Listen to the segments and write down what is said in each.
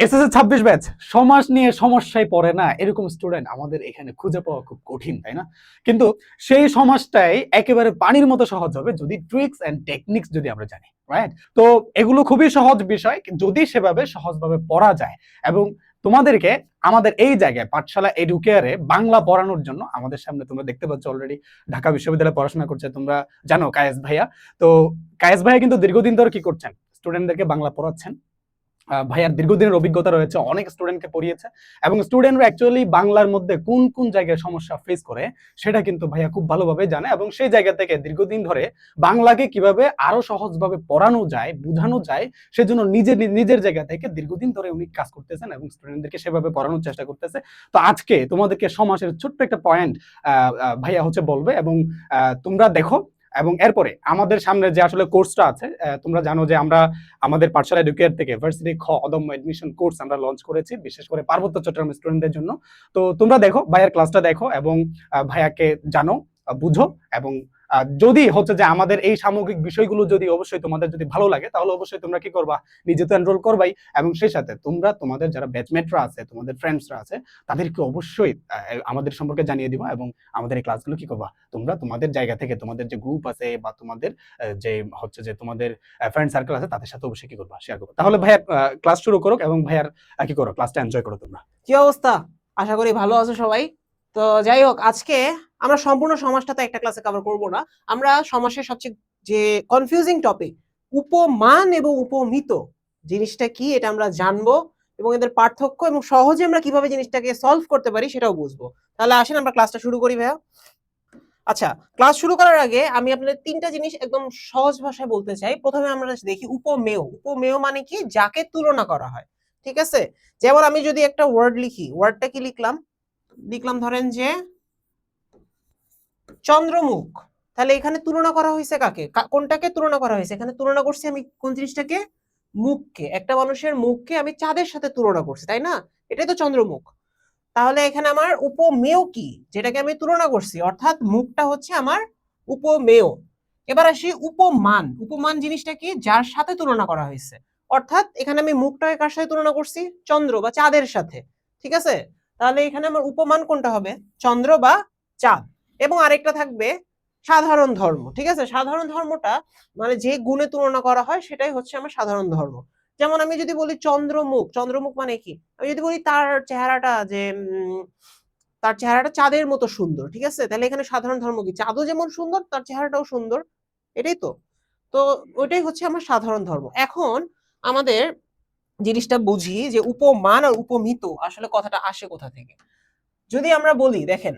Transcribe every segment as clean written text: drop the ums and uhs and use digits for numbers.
SSC 26 batch সমাজ নিয়ে সমস্যায় পড়ে না এরকম স্টুডেন্ট আমাদের এখানে খুঁজে পাওয়া খুব কঠিন, তাই না? কিন্তু সেই সমাজটাই একেবারে পানির মতো সহজ হবে যদি ট্রিক্স এন্ড টেকনিক্স যদি আমরা জানি, রাইট? তো এগুলো খুবই সহজ বিষয় যদি সেভাবে সহজভাবে পড়া যায়। এবং তোমাদেরকে আমাদের এই জায়গায় পাঠশালা এডুকেয়ারে বাংলা পড়ানোর জন্য আমাদের সামনে তোমরা দেখতে পাচ্ছ অলরেডি ঢাকা বিশ্ববিদ্যালয়ে পড়াশোনা করছে, তোমরা জানো কায়েস ভাইয়া। তো কায়েস ভাইয়া কিন্তু দীর্ঘদিন ধরে কি করছেন, স্টুডেন্টদেরকে বাংলা পড়াচ্ছেন। ভাইয়ার দীর্ঘদিনের অভিজ্ঞতা রয়েছে, অনেক স্টুডেন্টকে পড়িয়েছে এবং স্টুডেন্টরা অ্যাকচুয়ালি বাংলার মধ্যে কোন কোন জায়গায় সমস্যা ফেস করে সেটা কিন্তু ভাইয়া খুব ভালোভাবে জানে এবং সেই জায়গা থেকে দীর্ঘদিন ধরে বাংলাকে কিভাবে আরো সহজভাবে পড়ানো যায়, বোঝানো যায়, সেজন্য নিজের জায়গা থেকে দীর্ঘদিন ধরে উনি কাজ করতেছেন এবং স্টুডেন্টদেরকে সেভাবে পড়ানোর চেষ্টা করতেছে। তো আজকে তোমাদেরকে সমাজের ছোট্ট একটা পয়েন্ট ভাইয়া হচ্ছে বলবে এবং তোমরা দেখো। এবং এরপরে আমাদের সামনে যে আসলে কোর্সটা আছে, তোমরা জানো যে আমরা আমাদের পাঠশালা এডুকেয়ার থেকে ভার্সিটি খ অদম্য এডমিশন কোর্স আমরা লঞ্চ করেছি বিশেষ করে পার্বত্য চট্টগ্রাম স্টুডেন্টদের জন্য। তো তোমরা দেখো, ভাইয়ার ক্লাসটা দেখো এবং ভাইয়াকে জানো, বুঝো। এবং যদি হচ্ছে যে আমাদের এই সামগ্রিক বিষয়গুলো যদি অবশ্যই তোমাদের যদি ভালো লাগে তাহলে অবশ্যই তোমরা কি করবা, নিজে তো এনরোল করবাই এবং সেই সাথে তোমরা তোমাদের যারা ব্যাচমেটরা আছে, তোমাদের ফ্রেন্ডসরা আছে, তাদেরকে অবশ্যই আমাদের সম্পর্কে জানিয়ে দিবা এবং আমাদের এই ক্লাসগুলো কি করবা, তোমরা তোমাদের জায়গা থেকে তোমাদের যে গ্রুপ আছে বা তোমাদের যে হচ্ছে যে তোমাদের ফ্রেন্ড সার্কেল আছে তাদের সাথে অবশ্যই কি করবা, শেয়ার করবা। তাহলে ভাইয়া ক্লাস শুরু করো এবং ভাইয়ার কি করো, ক্লাসটা এনজয় করো তোমরা। কি অবস্থা? আশা করি ভালো আছো সবাই। তো যাই হোক, আজকে আমরা সম্পূর্ণ সমাজটা তো একটা ক্লাসে কভার করব না। আমরা সমাজের সবচেয়ে যে কনফিউজিং টপিক উপমান এবং উপমিত জিনিসটা কি এটা আমরা জানবো এবং এদের পার্থক্য এবং সহজে আমরা কিভাবে জিনিসটাকে সলভ করতে পারি সেটাও বুঝবো। তাহলে আসেন আমরা ক্লাসটা শুরু করি ভাইয়া। আচ্ছা, ক্লাস শুরু করার আগে আমি আপনাদের তিনটা জিনিস একদম সহজ ভাষায় বলতে চাই। প্রথমে আমরা দেখি উপমেয়। উপমেয় মানে কি? যাকে তুলনা করা হয়। ঠিক আছে? যেমন আমি যদি একটা ওয়ার্ড লিখি, ওয়ার্ডটা কি লিখলাম? লিখলাম ধরেন যে চন্দ্রমুখ। তাহলে এখানে তুলনা করা হয়েছে কাকে? কোনটাকে তুলনা করা হয়েছে? এখানে তুলনা করছি আমি কোন জিনিসটাকে? মুখকে। একটা মানুষের মুখকে আমি চাঁদের সাথে তুলনা করছি, তাই না? এটাই তো চন্দ্রমুখ। তাহলে এখানে আমার উপমেয় কি, যেটাকে আমি তুলনা করছি, অর্থাৎ মুখটা হচ্ছে আমার উপমেয়। এবার আসি উপমান। উপমান জিনিসটা কি? যার সাথে তুলনা করা হয়েছে, অর্থাৎ এখানে আমি মুখটাকে কার সাথে তুলনা করছি? চন্দ্র বা চাঁদের সাথে। ঠিক আছে? তাহলে এখানে আমার উপমান কোনটা হবে? চন্দ্র বা চাঁদ। এবং আরেকটা থাকবে সাধারণ ধর্ম। ঠিক আছে? সাধারণ ধর্মটা মানে যে গুণে তুলনা করা হয় সেটাই হচ্ছে আমার সাধারণ ধর্ম। যেমন আমি যদি বলি চন্দ্রমুখ, চন্দ্রমুখ মানে কি? আমি যদি বলি তার চেহারাটা যে তার চেহারাটা চাঁদের মতো সুন্দর, ঠিক আছে? তাহলে এখানে সাধারণ ধর্ম কি? চাঁদও যেমন সুন্দর তার চেহারাটাও সুন্দর, এটাই তো। তো ওইটাই হচ্ছে আমার সাধারণ ধর্ম। এখন আমাদের জিনিসটা বুঝি যে উপমান আর উপমিত আসলে কথাটা আসে কোথা থেকে। যদি আমরা বলি, দেখেন,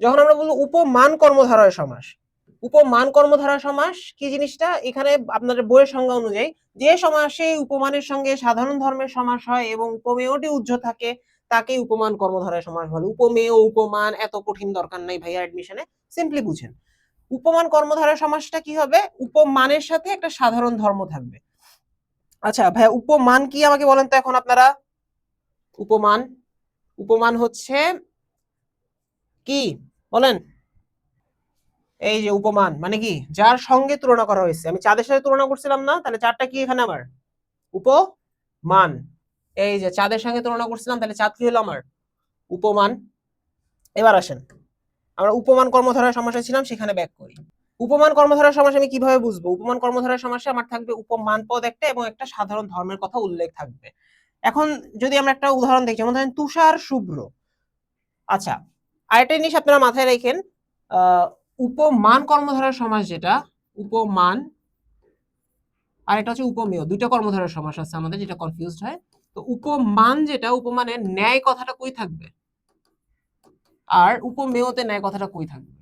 যখন আমরা বলবো উপমান কর্মধারয় সমাস, উপমান কর্মধারয় সমাস কি জিনিসটা? এখানে আপনাদের বইয়ের সংজ্ঞা অনুযায়ী যে সমাসে উপমানের সঙ্গে সাধারণ ধর্মের সমাস হয় এবং উপমেয়টি উজ্জ্ব থাকে তাকেই উপমান কর্মধারয় সমাস বলে। উপমেয় উপমান এত কঠিন দরকার নাই ভাইয়া অ্যাডমিশনে, সিম্পলি বুঝেন। উপমান কর্মধারয় সমাসটা কি হবে? উপমানের সাথে একটা সাধারণ ধর্ম থাকবে। আচ্ছা ভাইয়া, উপমান কি আমাকে বলেন তো এখন আপনারা। উপমান, উপমান হচ্ছে কি বলেন? এই যে উপমান মানে কি? যার সঙ্গে তুলনা করা হয়েছে। আমি চাঁদের সাথে তুলনা করছিলাম না? তাহলে চাঁদটা কি এখানে আমার? উপমান। এই যে চাঁদের সঙ্গে তুলনা করছিলাম, তাহলে চাঁদ কি হলো আমার? উপমান। এবার আসেন আমরা উপমান কর্মধারয় সমাসে ছিলাম, সেখানে ব্যাক করি। উপমান কর্মধারয় সমাস আমি কিভাবে বুঝবো? উপমান কর্মধারয় সমাসে আমার থাকবে উপমান পদ একটা এবং একটা সাধারণ ধর্মের কথা উল্লেখ থাকবে। এখন যদি আমরা একটা উদাহরণ দেখি, যেমন ধরেন তুষার শুভ্র। আচ্ছা, আরেকটা জিনিস আপনারা মাথায় রাখেন, উপমান কর্মধারয় সমাস যেটা, উপমান, আর এটা হচ্ছে উপমেয়। দুইটা কর্মধারয় সমাস আছে আমাদের, যেটা কনফিউজড হয়। তো উপমান যেটা, উপমানের ন্যায় কথাটা কই থাকবে, আর উপমেয়তে ন্যায় কথাটা কই থাকবে?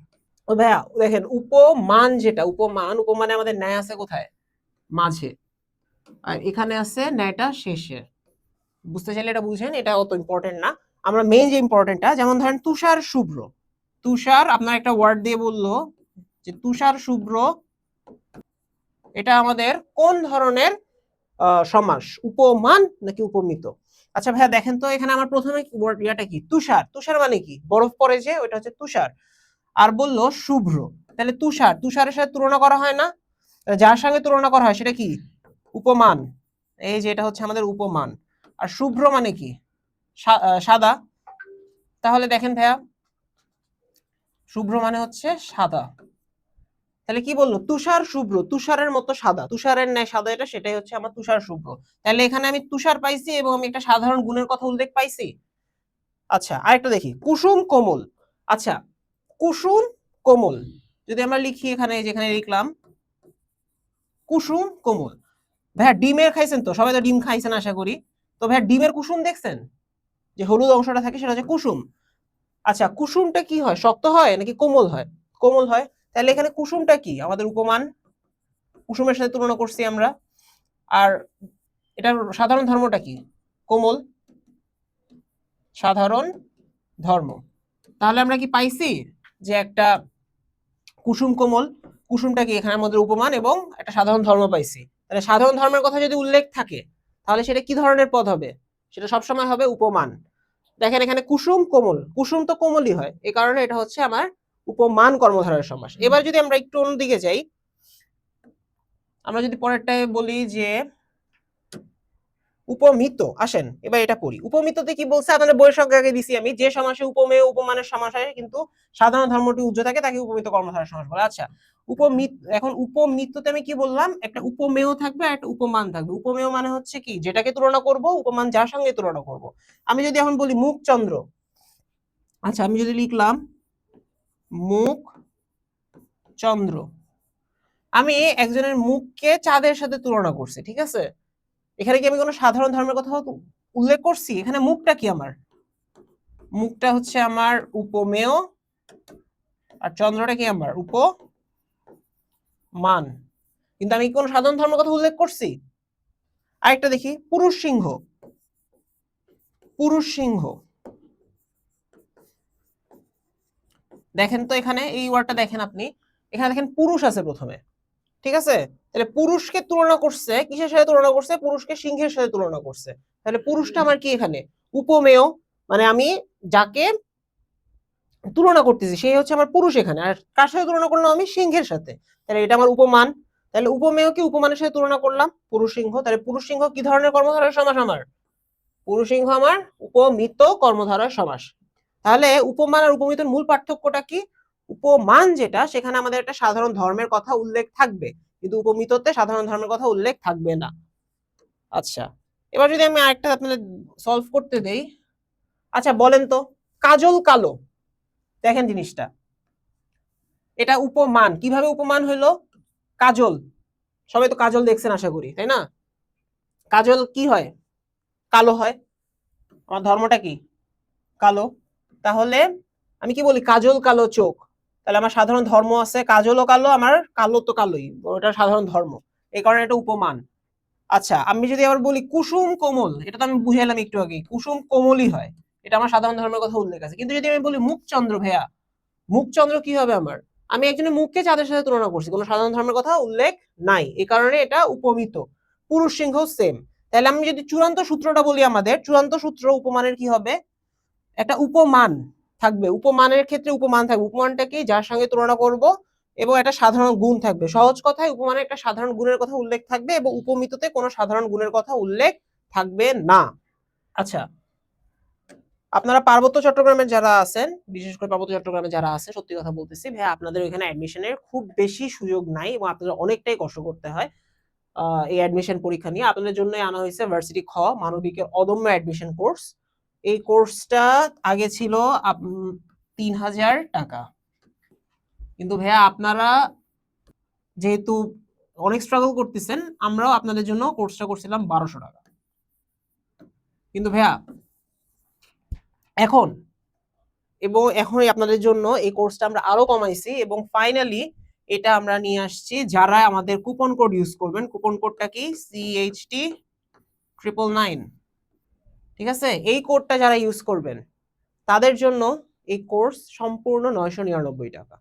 ও ভাইয়া দেখেন, উপমান যেটা, উপমান, উপমানে আমাদের ন্যায় আছে কোথায়? মাঝে। আর এখানে আছে ন্যায়টা শেষে। বুঝতে চাইলে এটা বুঝেন, এটা অত ইম্পর্টেন্ট না। আমরা মেইন যে ইম্পর্টেন্টটা, যেমন ধরেন তুষার শুভ্র। তুষার আপনার একটা ওয়ার্ড দিয়ে বললো যে তুষার শুভ্র, এটা আমাদের কোন ধরনের সমাস? উপমান নাকি উপমিত? আচ্ছা ভাইয়া দেখেন তো, এখানে আমার প্রথমে ইয়াটা কি? তুষার। তুষার মানে কি? বরফ পড়ে যে, ওইটা হচ্ছে তুষার। আর বললো শুভ্র, তাহলে তুষার, তুষারের সাথে তুলনা করা হয় না? যার সঙ্গে তুলনা করা হয় সেটা কি? উপমান। এই যে এটা হচ্ছে আমাদের উপমান। আর শুভ্র মানে কি সাদা। তাহলে দেখেন ভাইয়া, শুভ্র মানে হচ্ছে সাদা। তাহলে কি বললো, তুষার শুভ্র, তুষারের মতো সাদা, তুষারের ন্যায় সাদা, এটা সেটাই হচ্ছে আমার তুষার শুভ্র। তাহলে এখানে আমি তুষার পাইছি এবং আমি একটা সাধারণ গুণের কথা উল্লেখ পাইছি। আচ্ছা, আরেকটা দেখি, কুসুম কোমল। আচ্ছা, কুসুম কোমল যদি আমরা লিখি এখানে, যেখানে লিখলাম কুসুম কোমল। ভাইয়া ডিমের খাইছেন তো, সবাই তো ডিম খাইছেন আশা করি। তো ভাইয়া ডিমের কুসুম দেখছেন, যে হলুদ অংশটা থাকে সেটা হচ্ছে কুসুম। আচ্ছা, কুসুমটা কি হয়, শক্ত হয় নাকি কোমল হয়? কোমল হয়। তাহলে এখানে কুসুমটা কি, আমাদের উপমান, কুসুমের সাথে তুলনা করছি আমরা। আর এটার সাধারণ ধর্মটা কি, কোমল, সাধারণ ধর্ম। তাহলে আমরা কি পাইছি যে একটা কুসুম কোমল, কুসুমটা কি এখানে আমাদের উপমান এবং একটা সাধারণ ধর্ম পাইছি। তাহলে সাধারণ ধর্মের কথা যদি উল্লেখ থাকে তাহলে সেটা কি ধরনের পদ হবে, সেটা সবসময় হবে উপমান। দেখেন এখানে কুসুম কোমল, কুসুম তো কোমলই হয়, এই কারণে এটা হচ্ছে আমার উপমান কর্মধারয় সমাস। এবার যদি আমরা একটু অন্যদিকে যাই, আমরা যদি পরেরটায় বলি যে উপমিত, আসেন এবার এটা পড়ি। উপমিততে কি বলছে, আপনাদের বইয়ের সংজ্ঞা আগে দিছি আমি, যে সমাসে উপমেয় উপমানের সমাস হয় কিন্তু সাধারণ ধর্মটি উজ্জ্ব থাকে তাকে উপমিত কর্মধারয় সমাস বলে। আচ্ছা, উপমিত, এখন উপমিততে আমি কি বললাম, একটা উপমেয় থাকবে আর একটা উপমান থাকবে। উপমেয় মানে হচ্ছে কি, যেটাকে তুলনা করব, উপমান যার সঙ্গে তুলনা করব। আমি যদি এখন বলি মুখচন্দ্র, আচ্ছা আমি যদি লিখলাম মুখ চন্দ্র, আমি একজনের মুখকে চাঁদের সাথে তুলনা করছি, ঠিক আছে। এখানে কি আমি কোনো সাধারণ ধর্মের কথা উল্লেখ করছি? এখানে মুখটা কি, আমার মুখটা হচ্ছে আমার উপমেয় আর চন্দ্রটা কি আমার উপমান, কিন্তু আমি কোন সাধারণ ধর্মের কথা উল্লেখ করছি? আরেকটা দেখি, পুরুষ সিংহ, পুরুষ সিংহ, দেখেন তো এখানে এই ওয়ার্ডটা দেখেন আপনি, এখানে দেখেন পুরুষ আছে প্রথমে, ঠিক আছে। তাহলে পুরুষকে তুলনা করছে কিসের সাথে তুলনা করছে, পুরুষকে সিংহের সাথে তুলনা করছে। তাহলে পুরুষটা আমার কি এখানে উপমেয়, মানে আমি যাকে তুলনা করতেছি সেই হচ্ছে আমার পুরুষ এখানে, আর কার সাথে তুলনা করলাম, আমি সিংহের সাথে। তাহলে এটা আমার উপমান। তাহলে উপমেয় কি উপমানের সাথে তুলনা করলাম, পুরুষ সিংহ। তাহলে পুরুষ সিংহ কি ধরনের কর্মধারয় সমাস আমার, পুরুষ সিংহ আমার উপমিত কর্মধারয় সমাস। তাহলে উপমান আর উপমিতের মূল পার্থক্যটা কি, উপমান যেটা সেখানে আমাদের একটা সাধারণ ধর্মের কথা উল্লেখ থাকবে, কিন্তু উপমিততে সাধারণ ধর্মের কথা উল্লেখ থাকবে না। আচ্ছা, এবার যদি আমি আরেকটা আপনাদের সলভ করতে দেই, আচ্ছা বলেন তো, কাজল কালো, দেখেন জিনিসটা, এটা উপমান, কিভাবে উপমান হইলো, কাজল, সবাই তো কাজল দেখছেন আশা করি, তাই না। কাজল কি হয়, কালো হয়, আমার ধর্মটা কি কালো। তাহলে আমি কি বলি, কাজল কালো চোখ, তাহলে আমার সাধারণ ধর্ম আছে, কাজলও কালো, আমার কালো তো কালোই, ওটা সাধারণ ধর্ম, এই কারণে এটা উপমান। আচ্ছা, আমি যদি আবার বলি কুসুম কোমল, এটা তো আমি বুঝাইলাম একটু আগে, কুসুম কোমলই হয়, এটা আমার সাধারণ ধর্মের কথা উল্লেখ আছে। কিন্তু যদি আমি বলি মুখচন্দ্র, ভাইয়া মুখচন্দ্র কি হবে আমার, আমি একজনের মুখকে চাঁদের সাথে তুলনা করছি, কোনো সাধারণ ধর্মের কথা উল্লেখ নাই, এই কারণে এটা উপমিত। পুরুষ সিংহ সেম। তাহলে আমি যদি চূড়ান্ত সূত্রটা বলি, আমাদের চূড়ান্ত সূত্র উপমানের কি হবে, একটা উপমান থাকবে, উপমানের ক্ষেত্রে উপমান থাকবে, উপমানটা কি, যার সঙ্গে তুলনা করব, এবং একটা সাধারণ গুণ থাকবে। সহজ কথায় উপমানের একটা সাধারণ গুণের কথা উল্লেখ থাকবে এবং উপমিততে কোনো সাধারণ গুণের কথা উল্লেখ থাকবে না। আচ্ছা, আপনারা পার্বত্য চট্টগ্রামের যারা আছেন, বিশেষ করে পার্বত্য চট্টগ্রামে যারা আছে, সত্যি কথা বলতেছি ভাই, আপনাদের ওইখানে অ্যাডমিশনের খুব বেশি সুযোগ নাই এবং আপনাদের অনেকটাই কষ্ট করতে হয় এই অ্যাডমিশন পরীক্ষা নিয়ে। আপনাদের জন্য আনা হয়েছে ভার্সিটি খ মানবিকের অদম্য অ্যাডমিশন কোর্স। এই কোর্সটা আগে ছিল ৩,০০০ টাকা, কিন্তু ভাইয়া আপনারা যেহেতু অনেক স্ট্রাগল করতেছেন, আমরাও আপনাদের জন্য কোর্সটা করছিলাম ১২০০ টাকা। কিন্তু ভাইয়া এখন এখনই আপনাদের জন্য এই কোর্সটা আমরা আরো কমাইছি এবং ফাইনালি এটা আমরা নিয়ে আসছি, যারা আমাদের কুপন কোড ইউজ করবেন, কুপন কোডটা কি CHT999, ঠিক আছে। এই কোডটা যারা ইউজ করবেন তাদের জন্য এই কোর্স সম্পূর্ণ ৯৯৯ টাকা।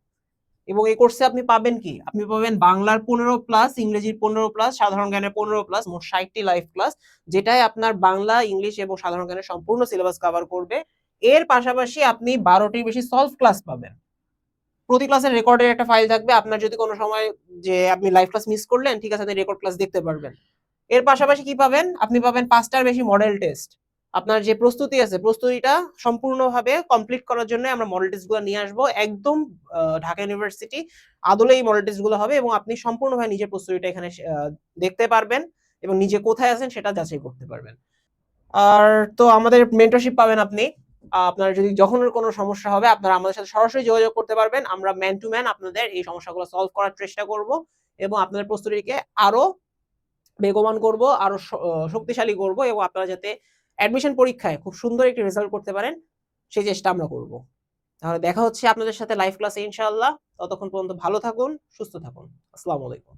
এবং এই কোর্সে আপনি পাবেন কি, আপনি পাবেন বাংলার 15+, ইংরেজির 15+, সাধারণ জ্ঞানের 15+, মোট ৬০টি লাইভ ক্লাস, যেটাই আপনার বাংলা, ইংলিশ এবং সাধারণ জ্ঞানের সম্পূর্ণ সিলেবাস কভার করবে। এর পাশাপাশি আপনি ১২টির বেশি সলভ ক্লাস পাবেন। প্রতি ক্লাসের রেকর্ডের একটা ফাইল থাকবে, আপনার যদি কোনো সময় যে আপনি লাইভ ক্লাস মিস করলেন, ঠিক আছে, আপনি রেকর্ড ক্লাস দেখতে পারবেন। এর পাশাপাশি কি পাবেন, আপনি পাবেন 5টার বেশি মডেল টেস্ট। আপনার যে প্রস্তুতি আছে, প্রস্তুতিটা সম্পূর্ণভাবে কমপ্লিট করার জন্য আমরা মডেল টেস্ট গুলো নিয়ে আসবো একদম ঢাকা ইউনিভার্সিটি আদলে এই মডেল টেস্ট গুলো হবে, এবং আপনি সম্পূর্ণভাবে নিজের প্রস্তুতিটা এখানে দেখতে পারবেন এবং নিজে কোথায় আছেন সেটা যাচাই করতে পারবেন। আর তো আমাদের মেন্টরশিপ পাবেন আপনি। আপনার যদি যখন কোনো সমস্যা হবে আপনারা আমাদের সাথে সরাসরি যোগাযোগ করতে পারবেন, আমরা ম্যান টু ম্যান আপনাদের এই সমস্যাগুলো সলভ করার চেষ্টা করব এবং আপনাদের প্রস্তুতিকে আরো বেগবান করব, আরো শক্তিশালী করব, এবং আপনারা যাতে অ্যাডমিশন পরীক্ষায় খুব সুন্দর একটি রেজাল্ট করতে পারেন সেই চেষ্টা আমরা করব। তাহলে দেখা হচ্ছে আপনাদের সাথে লাইভ ক্লাসে ইনশাআল্লাহ। ততক্ষণ পর্যন্ত ভালো থাকুন, সুস্থ থাকুন। আসসালামু আলাইকুম।